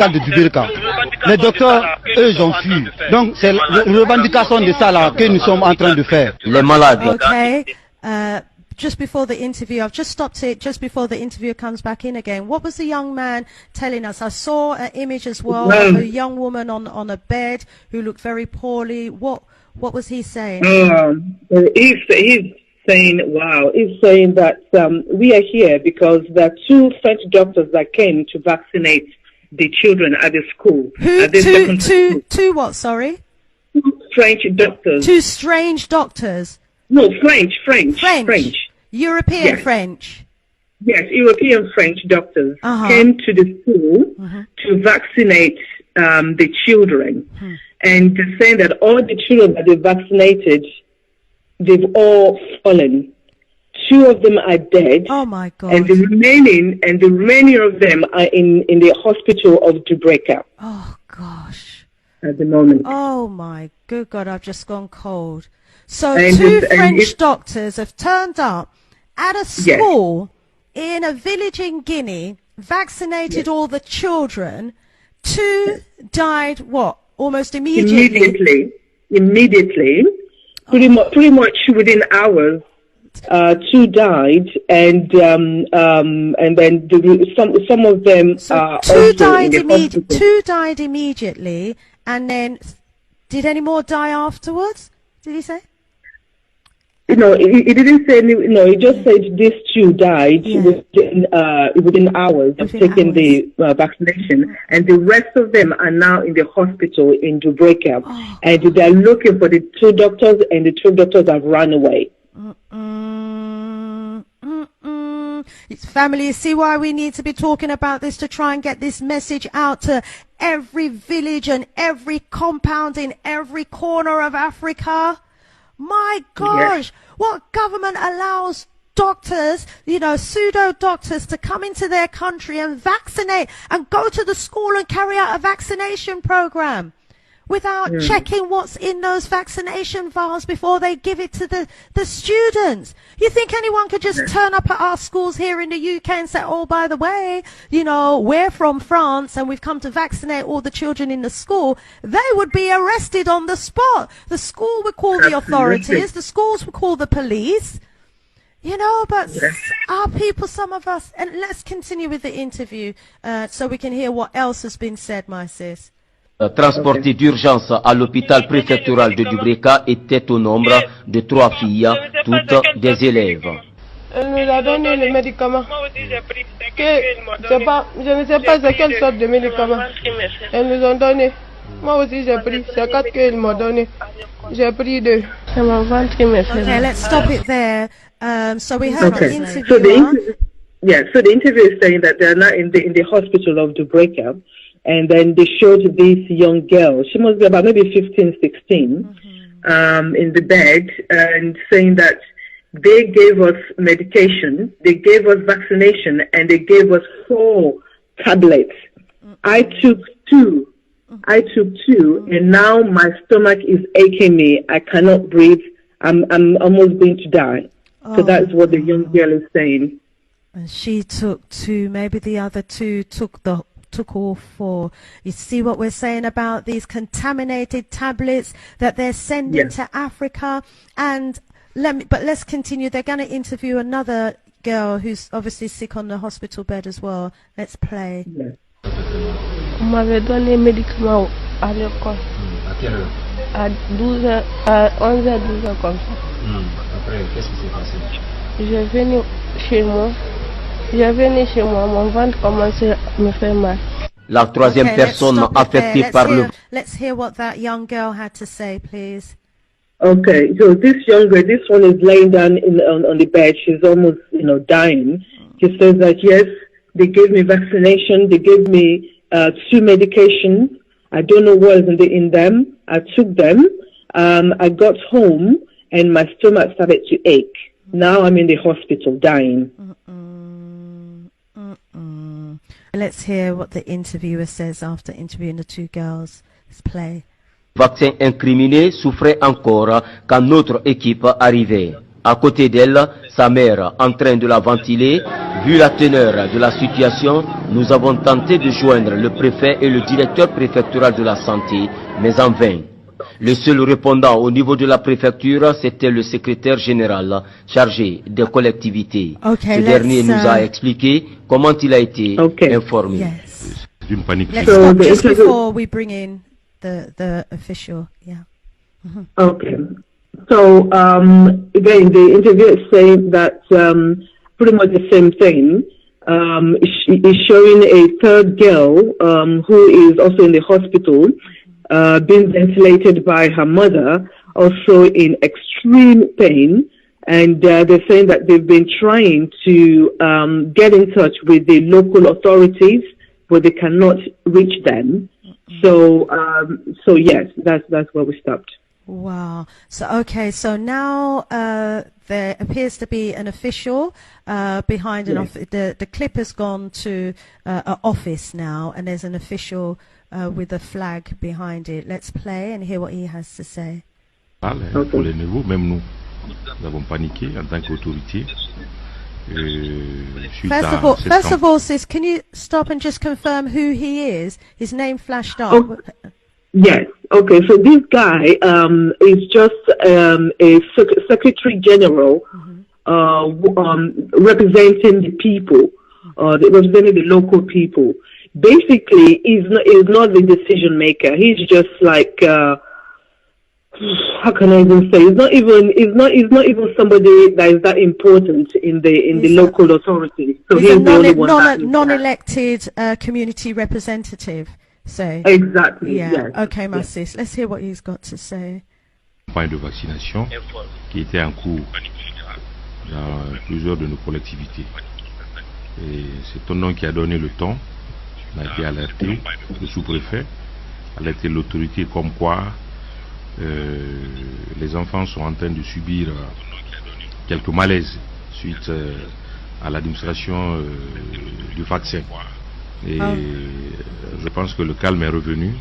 de Duberka. Les docteurs, eux, ils ont fui. Donc, c'est la revendication de ça là que nous sommes en train de faire. Les malades. Okay. Just before the interview, I've just stopped it just before the interviewer comes back in again. What was the young man telling us? I saw an image as well of a young woman on a bed who looked very poorly. What was he saying? He's saying, wow, he's saying that we are here because there are 2 French doctors that came to vaccinate the children at the school. Two what, sorry? 2 French doctors. 2 strange doctors? No, French. European yes. French? Yes, European French doctors came to the school to vaccinate the children. And they're saying that all the children that they vaccinated, they've all fallen. 2 of them are dead. Oh my God! And the remaining of them are in the hospital of Dubreka. Oh gosh! At the moment. Oh my good God! I've just gone cold. So 2 French doctors have turned up at a school in a village in Guinea, vaccinated all the children. 2 died. What? Almost immediately. Immediately. Pretty much within hours. 2 died, and then some of them are also in the hospital. 2 died immediately, and then did any more die afterwards? Did he say? No, he didn't say any. No, he just said these 2 died within hours of taking the vaccination, and the rest of them are now in the hospital in Dubreka, and they're looking for the 2 doctors, and the 2 doctors have run away. It's family, you see why we need to be talking about this, to try and get this message out to every village and every compound in every corner of Africa. My gosh, what government allows doctors, pseudo doctors, to come into their country and vaccinate and go to the school and carry out a vaccination program without checking what's in those vaccination vials before they give it to the students? You think anyone could just turn up at our schools here in the UK and say, oh, by the way, we're from France and we've come to vaccinate all the children in the school? They would be arrested on the spot. The school would call the authorities. The schools would call the police. But our people, some of us, and let's continue with the interview so we can hear what else has been said, my sis. Transportés d'urgence à l'hôpital préfectoral de Dubreka étaient au nombre de 3 filles, toutes des élèves. Elle nous a donné les médicaments. Je ne sais pas c'est quelle sorte de médicaments. Elles nous ont donné. Moi aussi j'ai pris. C'est 4 qu'elles m'ont donné. J'ai pris 2. C'est mon ventre qui me fait. Okay, let's stop it there. So we have an interview. So the interview is saying that they're now in the hospital of Dubreka. And then they showed this young girl. She must be about maybe 15, 16, in the bed, and saying that they gave us medication, they gave us vaccination, and they gave us 4 tablets. I took 2. And now my stomach is aching me. I cannot breathe. I'm almost going to die. So that's what the young girl is saying. And she took 2. Maybe the other 2 took all 4. You see what we're saying about these contaminated tablets that they're sending to Africa? And let's continue. They're going to interview another girl who's obviously sick on the hospital bed as well. Let's play. On m'avait donné médicaments à l'école. À quelle heure? À 12h, à 11h, 12h comme ça. Après, qu'est-ce qui s'est passé? Je venu chez moi. Mon ventre commençait à me faire mal. La 3e personne affectée par le... Let's hear what that young girl had to say, please. Okay, so this young girl, this one is laying down on the bed. She's almost, dying. She says that, yes, they gave me vaccination. They gave me 2 medications. I don't know what is in them. I took them. I got home and my stomach started to ache. Now I'm in the hospital dying. Let's hear what the interviewer says after interviewing the 2 girls. Let's play. Vaccin incriminé souffrait encore quand notre équipe arrivait. À côté d'elle, sa mère en train de la ventiler. Vu la teneur de la situation, nous avons tenté de joindre le préfet et le directeur préfectoral de la santé, mais en vain. Le seul répondant au niveau de la préfecture, c'était le secrétaire général chargé des collectivités. Ce dernier nous a expliqué comment il a été informé. Yes. C'est une panique. Let's stop just before we bring in the official. Yeah. Okay. So again, the interview is saying that pretty much the same thing. Is showing a third girl who is also in the hospital, being ventilated by her mother, also in extreme pain. And they're saying that they've been trying to get in touch with the local authorities, but they cannot reach them. So yes, that's where we stopped. Wow. So now there appears to be an official behind an office. The clip has gone to an office now, and there's an official with a flag behind it. Let's play and hear what he has to say. Pour les nouveaux, même nous avons paniqué en tant qu'autorité. First of all, sis, can you stop and just confirm who he is? His name flashed up. Oh. Yes. Okay. So this guy is just a secretary general representing the people, representing the local people. Basically, he's not the decision maker. He's just like how can I even say? He's not even somebody that is that important in the local authority. So he's the only one non-elected community representative. So exactly. Yeah. Yes. Okay, my sis. Let's hear what he's got to say. Campagne de vaccination qui était en cours dans plusieurs de nos collectivités. Et c'est ton nom qui a donné le ton. On a été alerté, le sous-préfet, alerté l'autorité comme quoi les enfants sont en train de subir quelques malaises suite à l'administration du vaccin. Et je pense que le calme est revenu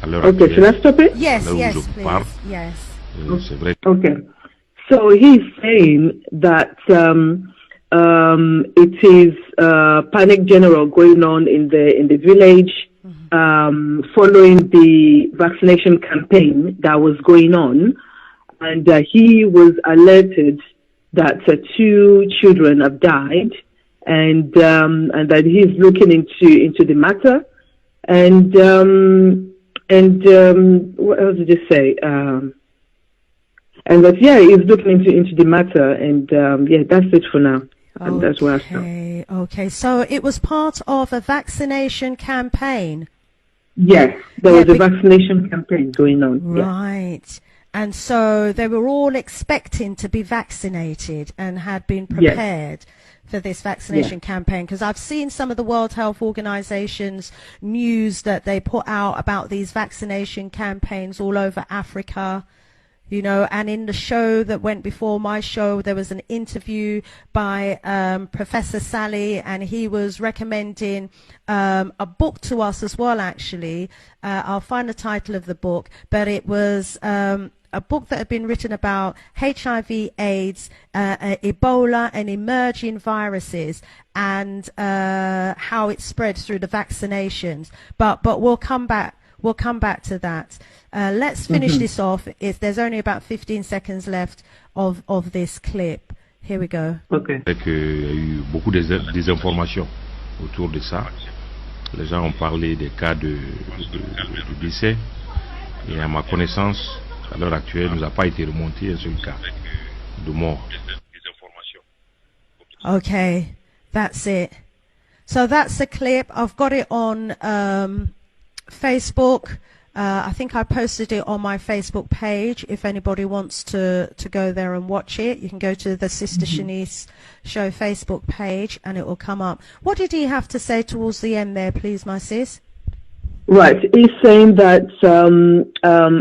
à l'heure actuelle. Okay, should I stop it? Yes, Là où yes, je please. parle, Yes. c'est vrai. Okay. So he's saying that it is panic general going on in the village following the vaccination campaign that was going on, and he was alerted that 2 children have died, and that he's looking into the matter, and what else did he say? And that he's looking into the matter, and that's it for now. And that's where I stop. Okay. So it was part of a vaccination campaign. Yes, there was a vaccination campaign going on. Right. Yeah. And so they were all expecting to be vaccinated and had been prepared for this vaccination campaign, because I've seen some of the World Health Organization's news that they put out about these vaccination campaigns all over Africa. You know, and in the show that went before my show, there was an interview by Professor Sally, and he was recommending a book to us as well, actually. I'll find the title of the book, but it was a book that had been written about HIV, AIDS, Ebola, and emerging viruses, and how it spread through the vaccinations. But we'll come back. We'll come back to that. Let's finish this off. There's only about 15 seconds left of this clip. Here we go. Okay. Il y a eu beaucoup de désinformations autour de ça. Les gens ont parlé des cas de décès. Et à ma connaissance, à l'heure actuelle, il nous a pas été remonté un seul cas de mort. Okay, that's it. So that's the clip. I've got it on Facebook. I think I posted it on my Facebook page. If anybody wants to go there and watch it, you can go to the Sister Shanice Show Facebook page and it will come up. What did he have to say towards the end there, please, my sis? Right. He's saying that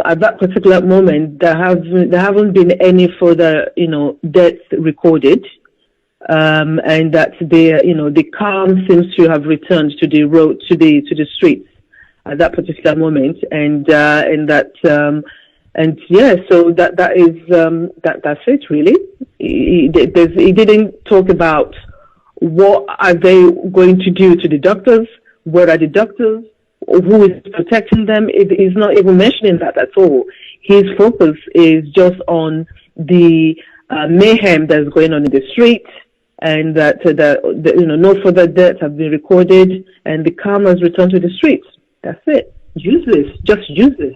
at that particular moment there haven't been any further, deaths recorded, and that the calm seems to have returned to the road, to the streets at that particular moment, and that And yeah, so that's it really. He didn't talk about what are they going to do to the doctors, where are the doctors, who is protecting them. He's not even mentioning that at all. His focus is just on the mayhem that's going on in the streets, and that no further deaths have been recorded, and the calm has returned to the streets. That's it. Useless, just useless.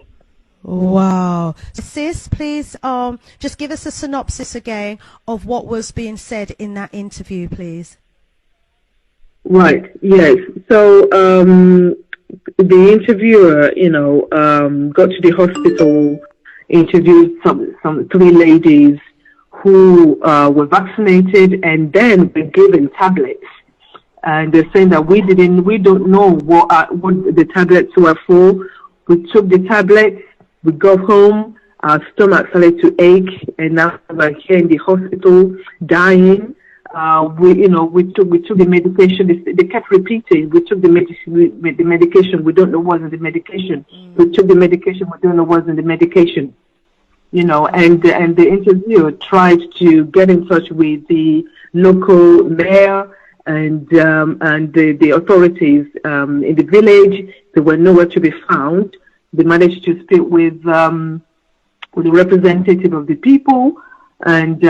Wow. Sis, please just give us a synopsis again of what was being said in that interview, please. Right, yes. So the interviewer, got to the hospital, interviewed some 3 ladies who were vaccinated and then were given tablets. And they're saying that we don't know what the tablets were for. We took the tablets, we got home, our stomach started to ache, and now we're here in the hospital dying. We took the medication. They kept repeating, we took the medication. We don't know what's in the medication. We took the medication. We don't know what's in the medication. And the interviewer tried to get in touch with the local mayor and the authorities in the village. They were nowhere to be found. They managed to speak with the representative of the people, and he